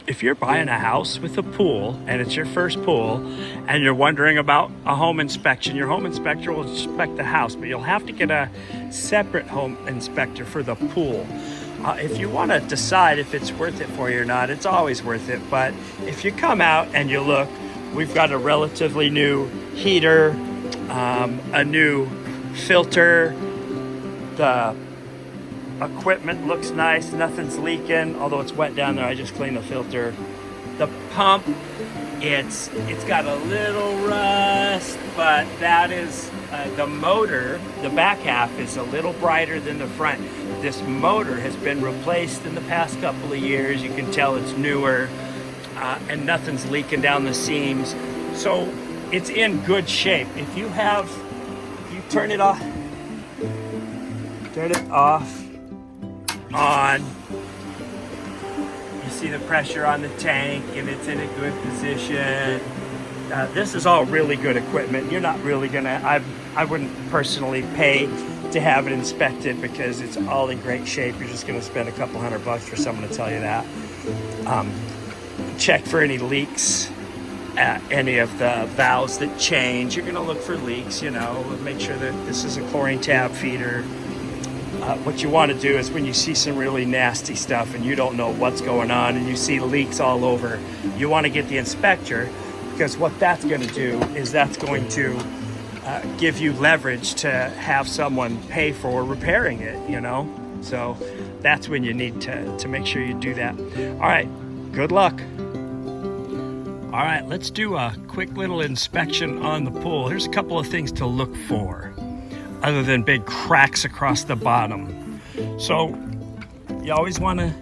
if you're buying a house with a pool and it's your first pool and you're wondering about a home inspection, your home inspector will inspect the house, but you'll have to get a separate home inspector for the pool. If you want to decide if it's worth it for you or not, it's always worth it. But if you come out and you look, we've got a relatively new heater, a new filter. The equipment looks nice, nothing's leaking, although it's wet down there. I just cleaned the filter. The pump, it's got a little rust, but that is the motor. The back half is a little brighter than the front. This motor has been replaced in the past couple of years. You can tell it's newer, and nothing's leaking down the seams. So it's in good shape. If you turn it off, on, you see the pressure on the tank and it's in a good position. This is all really good equipment. You're not really gonna, I wouldn't personally pay to have it inspected because it's all in great shape. You're just gonna spend a couple $100 for someone to tell you that. Check for any leaks at any of the valves that change. You're gonna look for leaks, make sure that this is a chlorine tab feeder. What you want to do is when you see some really nasty stuff and you don't know what's going on and you see leaks all over, you want to get the inspector, because what that's going to do is that's going to give you leverage to have someone pay for repairing it, So that's when you need to make sure you do that. All right, good luck. All right, let's do a quick little inspection on the pool. Here's a couple of things to look for, other than big cracks across the bottom. So you always want to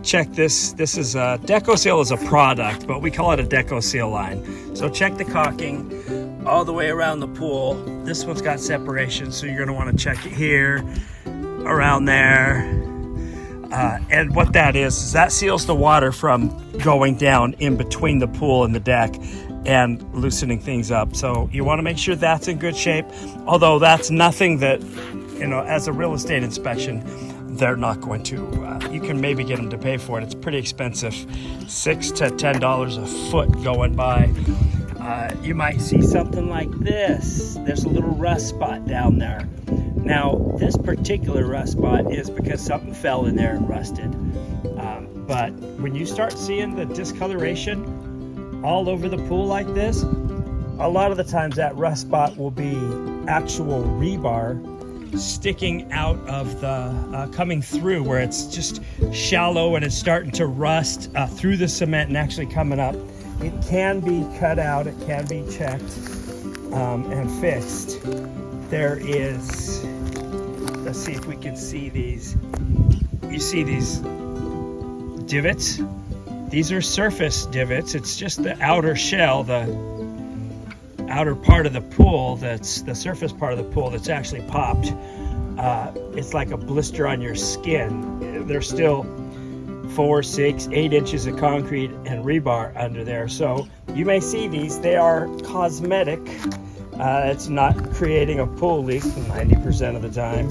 check this. This is DecoSeal is a product, but we call it a DecoSeal line. So check the caulking all the way around the pool. This one's got separation, so you're going to want to check it here, around there. And what that is that seals the water from going down in between the pool and the deck and loosening things up. So you want to make sure that's in good shape, although that's nothing that, as a real estate inspection, they're not going to, you can maybe get them to pay for it. It's pretty expensive, $6 to $10 a foot going by. You might see something like this. There's a little rust spot down there. Now, this particular rust spot is because something fell in there and rusted. But when you start seeing the discoloration all over the pool like this, a lot of the times that rust spot will be actual rebar sticking out of the, coming through where it's just shallow and it's starting to rust through the cement and actually coming up. It can be cut out, it can be checked and fixed. There is, let's see if we can see these. You see these divots? These are surface divots. It's just the outer shell, the outer part of the pool, that's the surface part of the pool that's actually popped. It's like a blister on your skin. There's still 4, 6, 8 inches of concrete and rebar under there. So you may see these. They are cosmetic. It's not creating a pool leak 90% of the time.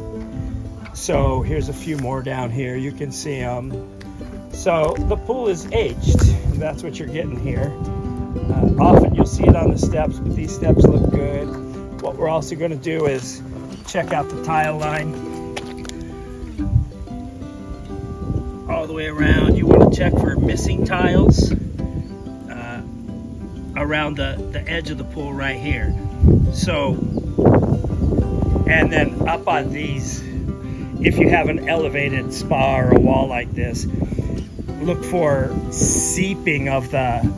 So here's a few more down here. You can see them. So the pool is aged. That's what you're getting here. Often you'll see it on the steps, but these steps look good. What we're also going to do is check out the tile line all the way around. You want to check for missing tiles around the edge of the pool right here. So, and then up on these, if you have an elevated spa or a wall like this, look for seeping of the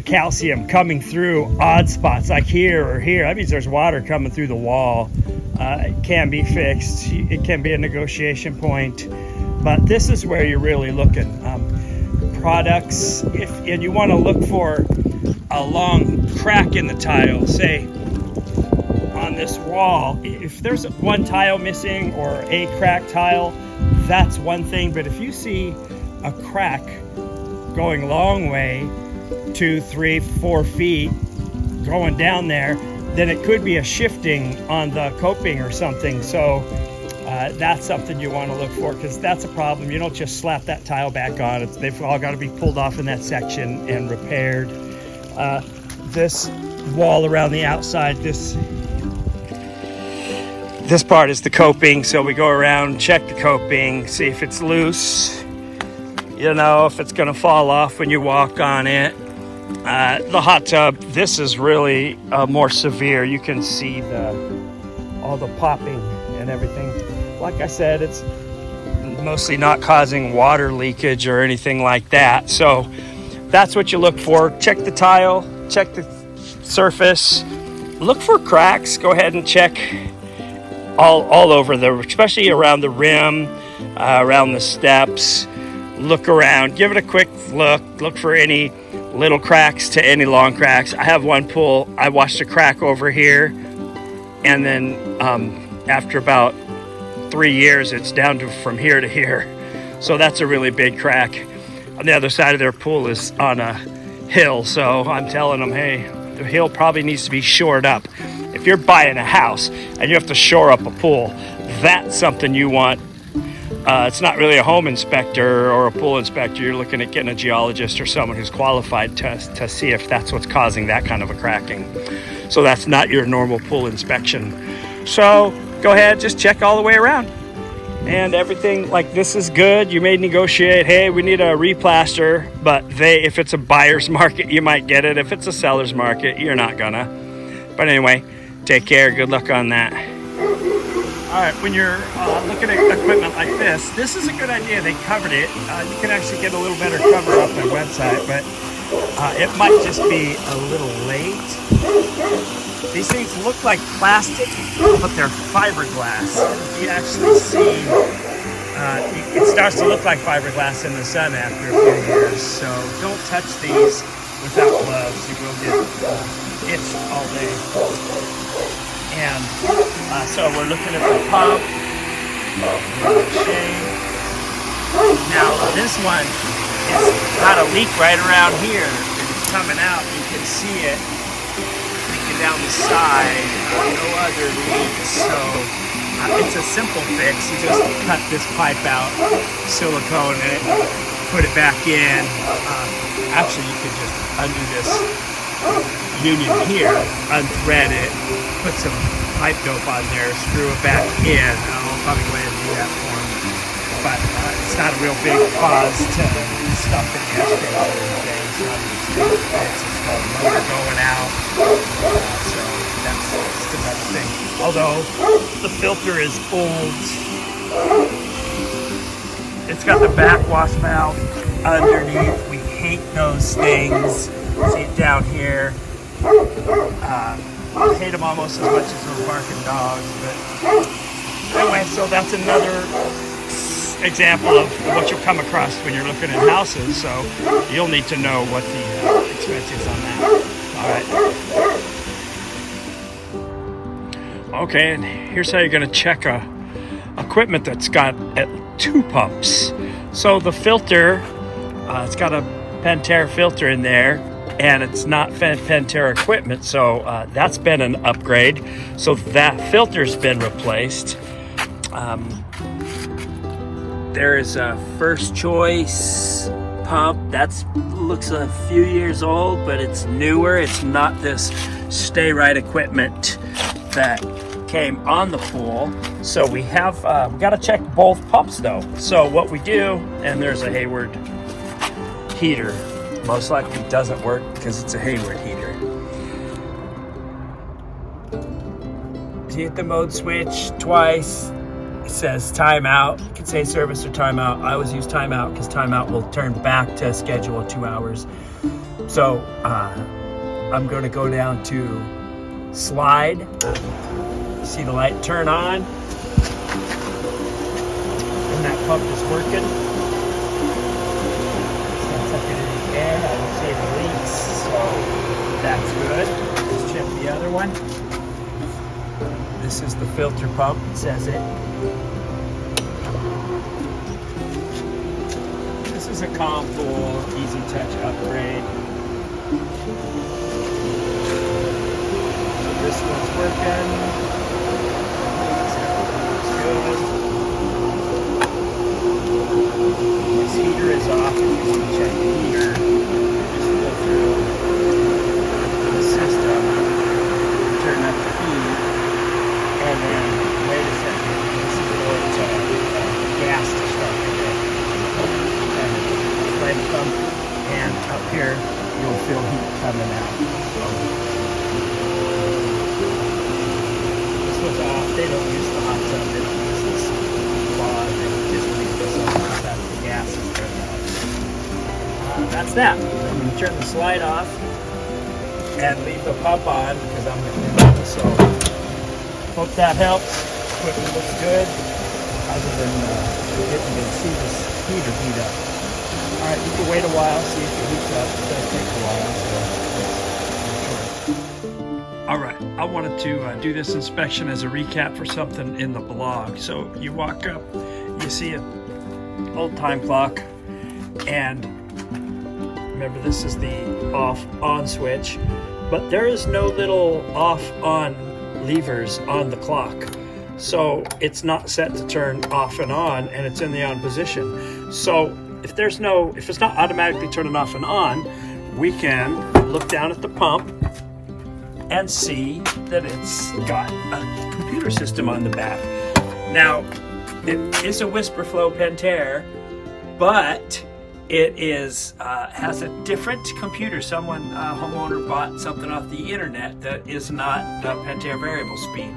calcium coming through odd spots like here or here. That means there's water coming through the wall. It can be fixed. It can be a negotiation point, but this is where you're really looking. Products, and you want to look for a long crack in the tile, say on this wall. If there's one tile missing or a cracked tile, that's one thing. But if you see a crack going a long way, 2, 3, 4 feet going down there, then it could be a shifting on the coping or something. So That's something you want to look for, because that's a problem. You don't just slap that tile back on. They've all got to be pulled off in that section and repaired. This wall around the outside, this part is the coping. So we go around, check the coping, see if it's loose, if it's going to fall off when you walk on it. The hot tub, this is really more severe. You can see all the popping and everything. Like I said, it's mostly not causing water leakage or anything like that. So that's what you look for. Check the tile, check the surface, look for cracks. Go ahead and check all over especially around the rim, around the steps. Look around, give it a quick look for any little cracks to any long cracks. I have one pool, I watched a crack over here, and then after about 3 years, it's down to from here to here. So that's a really big crack. On the other side of their pool is on a hill, so I'm telling them, hey, the hill probably needs to be shored up. If you're buying a house and you have to shore up a pool, that's something you want. It's not really a home inspector or a pool inspector. You're looking at getting a geologist or someone who's qualified to see if that's what's causing that kind of a cracking. So that's not your normal pool inspection. So go ahead, just check all the way around. And everything like this is good. You may negotiate, hey, we need a replaster, but if it's a buyer's market, you might get it. If it's a seller's market, you're not gonna. But anyway, take care, good luck on that. All right, when you're looking at equipment like this is a good idea. They covered it. You can actually get a little better cover off their website, but it might just be a little late. These things look like plastic, but they're fiberglass. You actually see, it starts to look like fiberglass in the sun after a few years, so don't touch these without gloves. You will get itched all day. And so we're looking at the pump. Now this one has got a leak right around here. It's coming out. You can see it leaking down the side. No other leaks. So it's a simple fix. You just cut this pipe out, silicone it, put it back in. Actually, you could just undo this union here, unthread it, put some pipe dope on there, screw it back in. I'll probably go ahead and do that for him. But it's not a real big cause to stuff in the excavator or anything. It's not a big fix. It's got a motor going out. So that's just another thing. Although the filter is old. It's got the backwash valve underneath. We hate those things. See it down here. I hate them almost as much as those barking dogs. But anyway, so that's another example of what you'll come across when you're looking at houses. So you'll need to know what the expense is on that. All right. Okay, and here's how you're going to check equipment that's got 2 pumps. So the filter, it's got a Pentair filter in there, and it's not Pentair equipment, so that's been an upgrade. So that filter's been replaced. There is a First Choice pump that's looks a few years old, but it's newer. It's not this Stay Right equipment that came on the pool. So we have we got to check both pumps though. So what we do, and there's a Hayward heater. Most likely doesn't work because it's a Hayward heater. You hit the mode switch twice. It says timeout. You can say service or timeout. I always use timeout because timeout will turn back to schedule in 2 hours. So I'm going to go down to slide. See the light turn on. And that pump is working. And I don't see any leaks, so that's good. Let's check the other one. This is the filter pump, it says it. This is a Compool Easy Touch upgrade. So this one's working. Everything looks good. and up here you'll feel heat coming out. This was off. They don't use the hot tub. They don't use this log. They just leave this on after the gas is turned off. That's that. I'm going to turn the slide off and leave the pump on because I'm going to do that. So hope that helps. Equipment looks good. Other than getting to see this heater heat up. All right, you can wait a while, see if it heats up. It does take a while. All right, I wanted to do this inspection as a recap for something in the blog. So you walk up, you see an old time clock, and remember this is the off-on switch, but there is no little off-on levers on the clock. So it's not set to turn off and on, and it's in the on position. So if it's not automatically turning off and on, we can look down at the pump and see that it's got a computer system on the back. Now, it is a WhisperFlow Pentair, but it has a different computer. Someone, homeowner, bought something off the internet that is not the Pentair variable speed.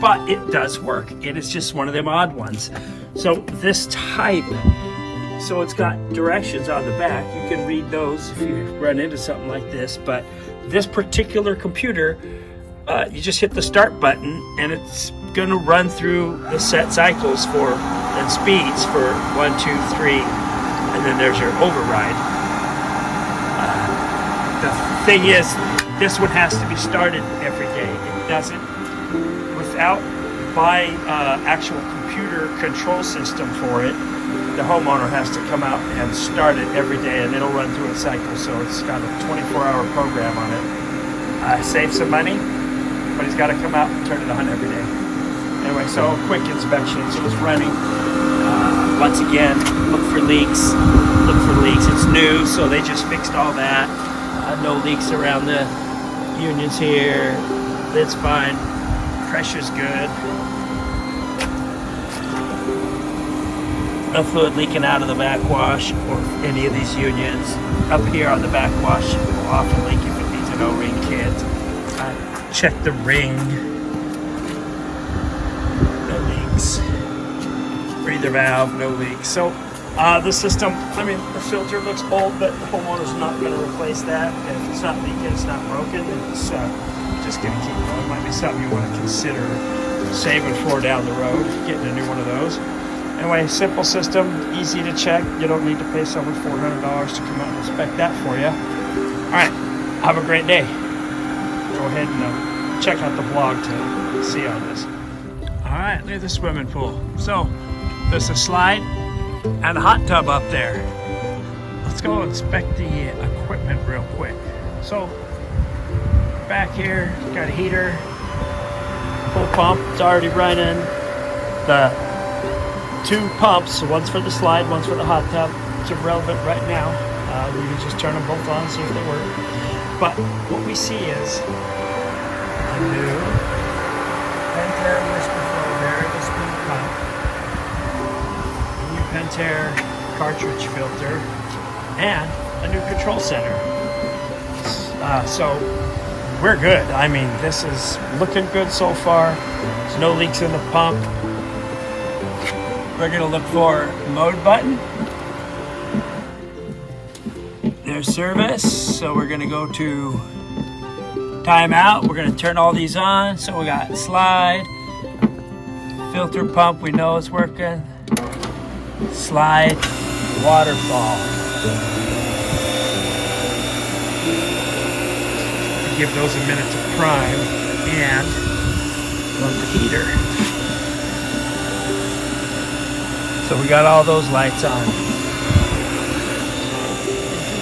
But it does work. It is just one of them odd ones. So this type, so it's got directions on the back. You can read those if you run into something like this. But this particular computer, you just hit the start button and it's going to run through the set cycles and speeds for 1, 2, 3, and then there's your override. The thing is, this one has to be started every day. It doesn't. Without buying actual computer control system for it, the homeowner has to come out and start it every day, and it'll run through its cycle. So it's got a 24-hour program on it. Save some money, but he's got to come out and turn it on every day. Anyway, so quick inspection. So it's running. Once again, look for leaks. Look for leaks. It's new, so they just fixed all that. No leaks around the unions here. It's fine. Pressure's good. No fluid leaking out of the backwash or any of these unions. Up here on the backwash, it will often leak if it needs an O-ring kit. Check the ring. No leaks. Breather valve, no leaks. So the system, the filter looks old, but the homeowner's not going to replace that. And if it's not leaking, it's not broken, it's just going to keep going. Might be something you want to consider saving for down the road, getting a new one of those. Anyway, simple system, easy to check. You don't need to pay someone $400 to come out and inspect that for you. All right, have a great day. Go ahead and check out the blog to see all this. All right, look at the swimming pool. So there's a slide and a hot tub up there. Let's go inspect the equipment real quick. So back here, got a heater, full pump, it's already running. The 2 pumps, one's for the slide, one's for the hot tub. It's irrelevant right now. We can just turn them both on, see if they work. But what we see is a new Pentair WhisperFlow variable speed pump, a new Pentair cartridge filter, and a new control center. So we're good. This is looking good so far. There's no leaks in the pump. We're gonna look for mode button. There's service. So we're gonna go to timeout. We're gonna turn all these on. So we got slide, filter pump, we know it's working. Slide, waterfall. Give those a minute to prime and run the heater. So we got all those lights on.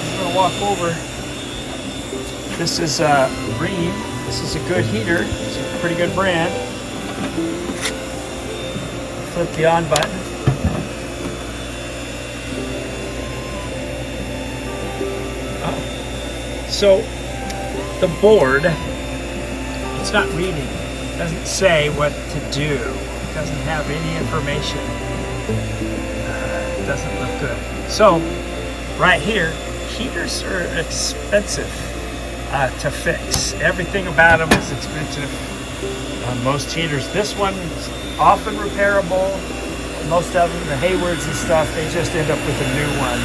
I'm gonna walk over. This is Rheem. This is a good heater. It's a pretty good brand. Flip the on button. So the board, it's not reading. It doesn't say what to do. It doesn't have any information. It doesn't look good. So right here heaters are expensive to fix. Everything about them is expensive. Most heaters. This one is often repairable. Most of them, the Haywards and stuff, they just end up with a new one.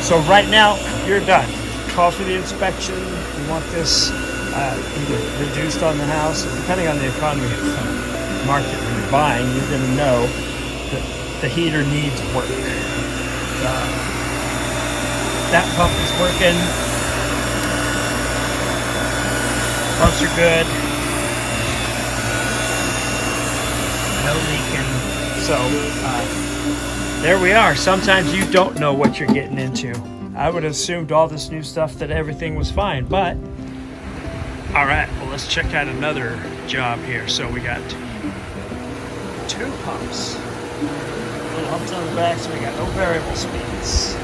So right now, you're done. Call for the inspection. You want this either reduced on the house, or depending on the economy of the market when you're buying, you're going to know that the heater needs work. That pump is working. Pumps are good. No leaking. So there we are. Sometimes you don't know what you're getting into. I would have assumed all this new stuff that everything was fine, but all right, well, let's check out another job here. So we got 2 pumps. Little humps on the back, so we got no variable speeds.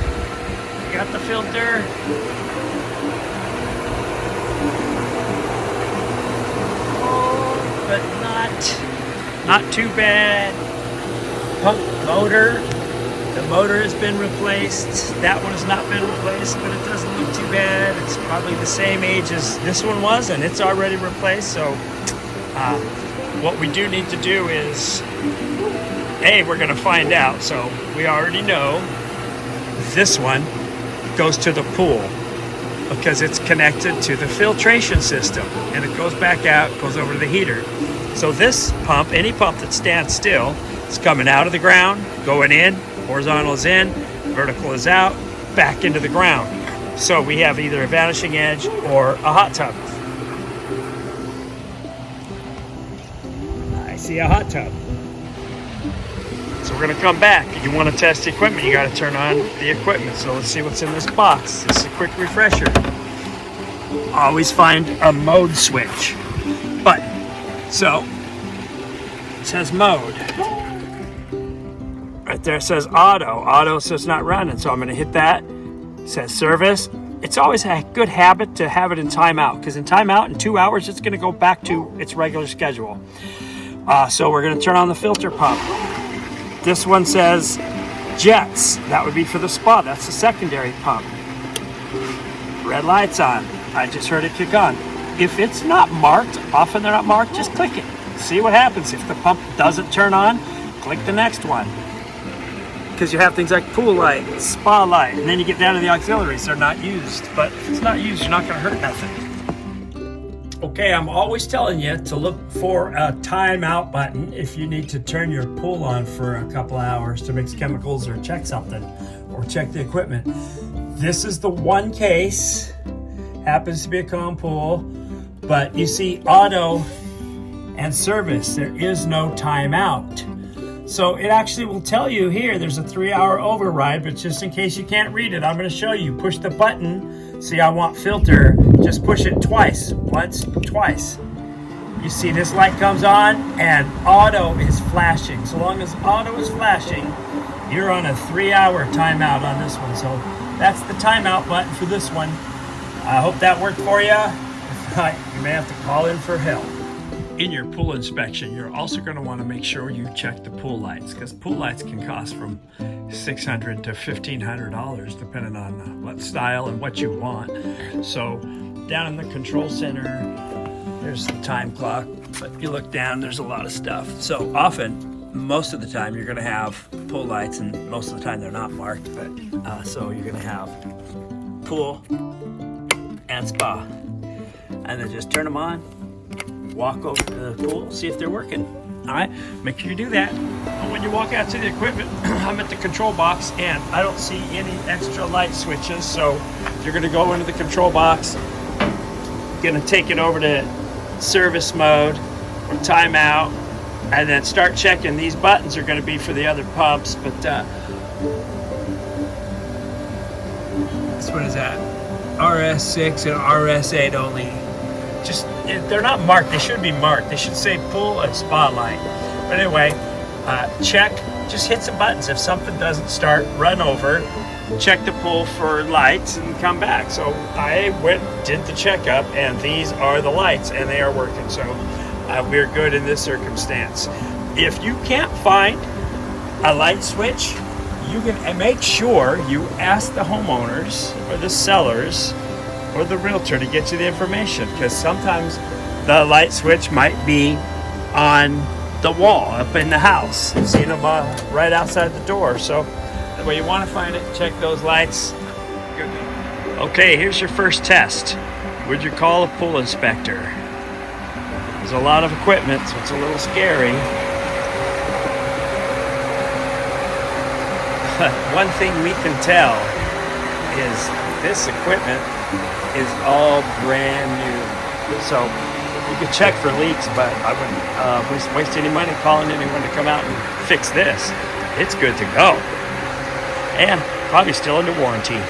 We got the filter. Oh, but not too bad. Pump motor. The motor has been replaced. That one has not been replaced, but it doesn't look too bad. It's probably the same age as this one was, and it's already replaced. So what we do need to do is, we're going to find out. So we already know this one goes to the pool because it's connected to the filtration system, and it goes back out, goes over to the heater. So this pump, any pump that stands still, is coming out of the ground, going in. Horizontal is in, vertical is out, back into the ground. So we have either a vanishing edge or a hot tub. I see a hot tub. So we're gonna come back. If you want to test the equipment, you gotta turn on the equipment. So let's see what's in this box. This is a quick refresher. Always find a mode switch. Button. So it says mode. Right there it says auto, so it's not running. So I'm going to hit that. It says service. It's always a good habit to have it in timeout, because in timeout in 2 hours it's going to go back to its regular schedule. So we're going to turn on the filter pump. This one says jets. That would be for the spa. That's the secondary pump. Red light's on. I just heard it kick on. If it's not marked, often they're not marked, just click it. See what happens. If the pump doesn't turn on, click the next one. Because you have things like pool light, spa light, and then you get down to the auxiliaries, they're not used. But if it's not used, you're not going to hurt nothing. Okay, I'm always telling you to look for a timeout button if you need to turn your pool on for a couple hours to mix chemicals or check something, or check the equipment. This is the one case, happens to be a calm pool, but you see auto and service, there is no timeout. So it actually will tell you here, there's a 3-hour override, but just in case you can't read it, I'm going to show you. Push the button. See, I want filter. Just push it twice. Once, twice. You see this light comes on and auto is flashing. So long as auto is flashing, you're on a 3-hour timeout on this one. So that's the timeout button for this one. I hope that worked for you. If not, you may have to call in for help. In your pool inspection, you're also going to want to make sure you check the pool lights, because pool lights can cost from $600 to $1,500 depending on what style and what you want. So down in the control center, there's the time clock, but you look down, there's a lot of stuff. So often, most of the time, you're going to have pool lights, and most of the time they're not marked, but so you're going to have pool and spa, and then just turn them on. Walk over to the pool, see if they're working. All right, make sure you do that. And when you walk out to the equipment, I'm at the control box and I don't see any extra light switches. So you're gonna go into the control box, gonna take it over to service mode or timeout, and then start checking. These buttons are gonna be for the other pumps, but this one is at RS6 and RS8 only. Just, they're not marked. They should be marked. They should say pool and spa light. But anyway, check. Just hit some buttons. If something doesn't start, run over, check the pool for lights, and come back. So I did the checkup, and these are the lights, and they are working. So we're good in this circumstance. If you can't find a light switch, you can make sure you ask the homeowners or the sellers or the realtor to get you the information, because sometimes the light switch might be on the wall up in the house. I've seen them right outside the door. So when you want to find it, check those lights. Good. Okay, here's your first test. Would you call a pool inspector? There's a lot of equipment, so it's a little scary. One thing we can tell is this equipment is all brand new. So you can check for leaks, but I wouldn't waste any money calling anyone to come out and fix this. It's good to go. And probably still under warranty.